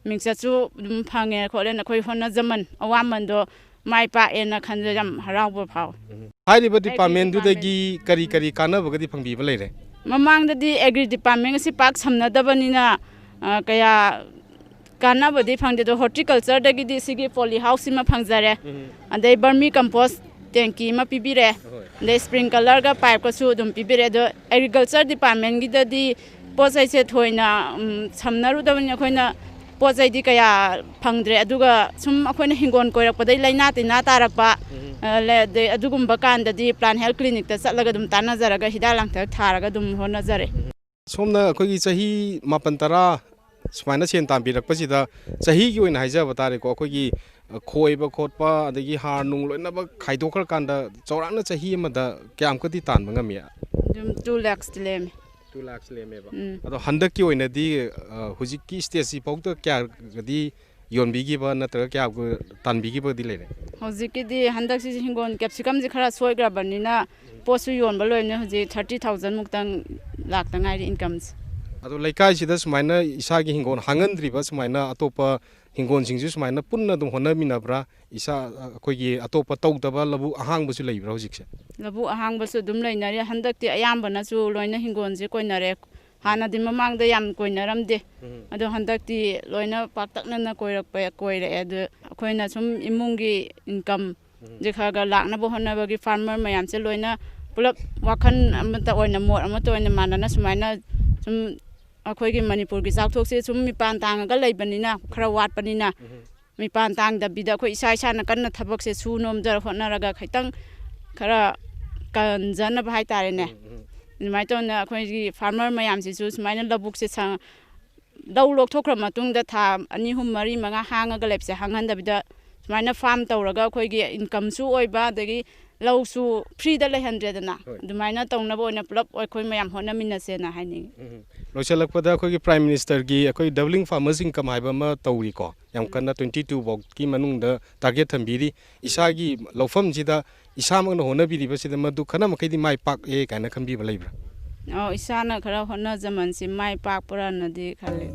mingchachu dum phange khole na khoi honna zaman awaman do mai pa ena khanja jam harauba phau hairiba department du dagi kari kari kanaba gadi phangbi ba leire mamang da di agri department si pak samna dabanina kaya kanaba di phangde do horticulture dagi di sigi poly house ma phangjare andai vermi compost tanki ma pibire andai sprinkler ga pipe ko su dum pibire do agriculture department gi da di posai se thoina samnaru dabani khoina posai di kaya phangdre aduga sum akhona hingon koirak padai laina tina tarakpa le de adugumba kan da di plan health clinic ta chatlaga dum tana jaraga hidalang ta tharaga dum hona jare somna akhoi gi chahi 18 tara सुमाइना Sen तांबीरकपसिदा चहीगी ओइना हाइजाबा तारेको अखोगी खोइबा खोटपा अदगी हार नुंग लोइनबा खाइदोखर कांदा चौराना चही अमदा क्याम कति तानबा ngami Jum 2 lakhs dilem. 2 lakhs lemeba ado handakki oinadi hujikki stage si pawta kya gadi yonbigi ba natra kya tanbigi ba dilere Hojiki di handak si hingon capsicum ji khara soigra banina posu yon ba loine hoji 30000 muktang lakh tangai incomes. ado laikai sida sumaina isagi hingon hangandriba sumaina atopa hingon singju sumaina punna dum honamina bra isa akogi atopa tawdaba labu ahang busu leibra hojikse Labu ahang basu dum lainari handak ti ayam bana su loina hingon ji koinare hana din mamang da yam koinaram de ado handak ti loina paktakna na koirak pa koire adu koina sum imungi income je khaga lakna bo honna bagi farmer mayam se loina pulap wakhan amata oina mor amata oina manana sumaina sum अखोई मणिपुर की चाउथोक से सुम मिपान तांगा लेबनिना खरा वाटपनिना मिपान तांग दबिदा अखोई इसा इसाना कन्ना थबक से सु नोमजर होनरगा खैतंग खरा कंजन भाई तारेने निमाय तोना अखोई की फार्मर मयाम से सु सुमाइना लबुक से सांग दौ लोकथोख्र मतुंग दा था अनि हुम मरी मंगा हांगा लेपसे हांगन दबिदा सुमाइना फार्म तौरगा अखोई की इनकम सु ओइबा दगी लौसु फ्री दा लेहंद्रेदना दुमाइना तौनबो ओइना पुलप अखोई मयाम होनमिनसेना हाइनि लोचलकपदा अखोगी प्राइम मिनिस्टर की अखोई डबलिंग फार्मर्स इनकम हाइबा मा तौरी को याम कन्ना 22 बॉक की मनुंग द टारगेट थंबीरी इसागी लौफम जिदा इसामगन होनबिरिबा सिदा मदु खना मखैदि माइ पाक ए काना खंबीबा लेब्रा इसाना खरा होना जमन से माइ पाक पुरा नदी खाले